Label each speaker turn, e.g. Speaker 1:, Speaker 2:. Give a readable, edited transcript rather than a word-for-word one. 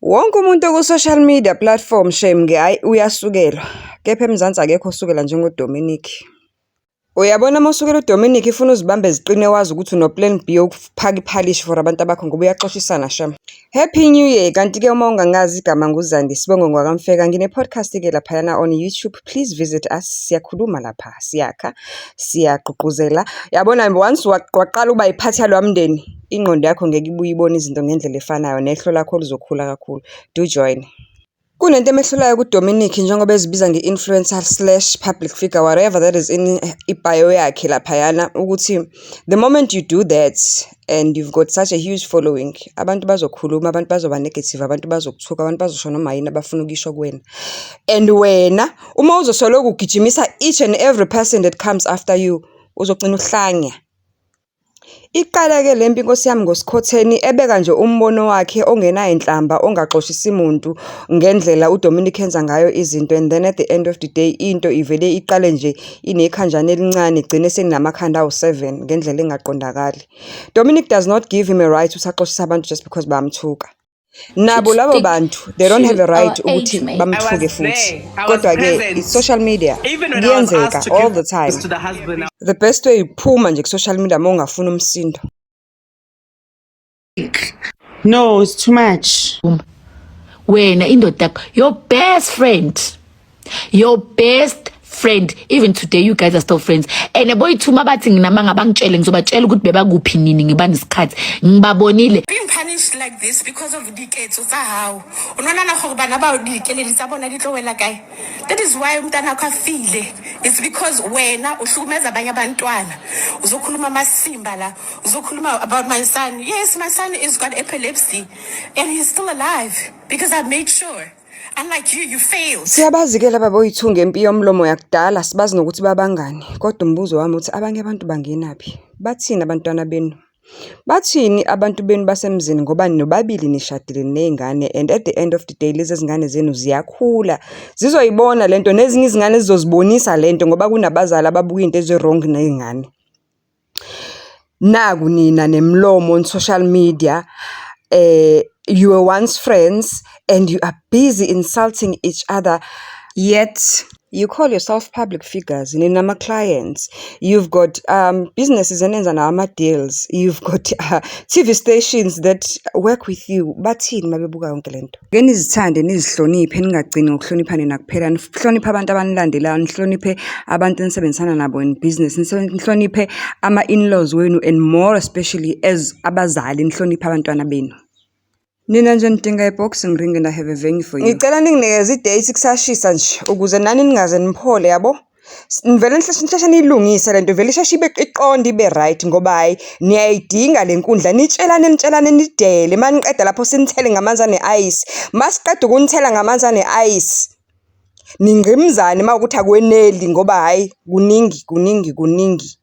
Speaker 1: Wonke umuntu ku-social media platform shame-ke hhayi uyasukelwa, kepha eMzansi akekho osukela njengoDominic. Uyabona uma usukela uDominic ifuna uzibambe ziqine wazi ukuthi uno-plan B yokuphaka iphalishi for abantu abakho ngoba uyaxoshisana shame. Happy New Year! Kanti-ke uma ungangazi igama nguZandi Sibongo ngwakamfeka ngine-podcast-ke laphayana on YouTube. Please visit us. Siyakhuluma lapha, siyakha, siyagqugquzela. Yabona once waqala uba yiphathi yalwa mndeni, ingqondo yakho ngeke ibuye ibone izinto ngendlela efanayo nehlo lakho lizokhula kakhulu. Do join. Kunento emehlulayo kuDominic njengoba ezibiza nge-influencer/public figure, whatever that is in ibio yakhe laphayana, ukuthi the moment you do that and you've got such a huge following, abantu bazokhuluma, abantu bazoba negative, abantu bazokuthuka, abantu bazosho noma yini abafuna ukisho kuwena. And wena uma uzosoloku ugijimisa each and every person that comes after you, uzogcina uhlanya. Iqala-ke le mpi Nkosi yami ngoSikhotheni ebeka nje umbono wakhe ongenayo inhlamba ongaxoshisi muntu ngendlela uDominic enza ngayo izinto, and then at the end of the day into ivele iqale nje inekhanjana elincane igcine senginamakhanda awu7 ngendlela engaqondakali. Dominic does not give him a right usaxoshisa abantu just because bamthuka. Nabo labo bantu they don't have a right ukuthi bamthuke futhi. Kodwa-ke i-social media kuyenzeka all the time. The best way uphuma nje ku-social media uma ungafuna umsindo.
Speaker 2: No, it's too much.
Speaker 3: Wena indoda yakho, your best friend, even today you guys are still friends. And boy thuma bathi nginamanga bangitshele ngizobatshela ukuthi bebakuphi nini ngibanesikhathi ngibabonile.
Speaker 4: Being punished like this because of decades of how unona na go bana ba dikeledi tsa bona di tlowela kae. That is why umntana akho afile. It's because wena uhlukumeza abanye abantwana. Uzokhuluma amasimba la, uzokhuluma about my son. Yes, my son is got epilepsy and he's still alive because I made sure. Unlike you failed.
Speaker 1: Siyabazi-ke laba boyithunga empi yomlomo yakudala, sibazi nokuthi babangani. Kodwa umbuzo wami uthi abanye abantu bangenaphi? Bathini abantwana benu? Bathini abantu benu basemzini ngoba nobabili nishadile nezingane, and at the end of the day lezi zingane zenu ziyakhula. Zizoyibona lento nezinye izingane zizozibonisa lento ngoba kunabazali ababuka into ezi-wrong nezingane. Naku nina nemlomo on social media, you were once friends and you are busy insulting each other, yet you call yourself public figures, ninama clients, you've got businesses enenza nama deals, you've got TV stations that work with you. Bathini mabebuka yonke lento? Ke nizithande nizihloniphe, ningagcini ngokuhlonipha nina kuphela, nihloniphe abantu abanilandelayo, nihloniphe abantu enisebenzisana nabo in business, nihloniphe ama-in-laws wenu, and more especially as abazali nihloniphe abantwana benu. Nina nje nidinga i-boxing ring and I have a venue for you. Ngicela ninginikeze i-date kusashisa nje ukuze nani ningaze niphole yabo. Nivele nihlahla nilungise lento vele isheshe ibe iqonde ibe right ngoba hayi niyayidinga lenkundla nitshelane nidele maniqeda lapho sinithele ngamanzi ane-ice. Masiqeda ukunithela ngamanzi ane-ice ningimzane mawukuthi akweneli ngoba hayi kuningi.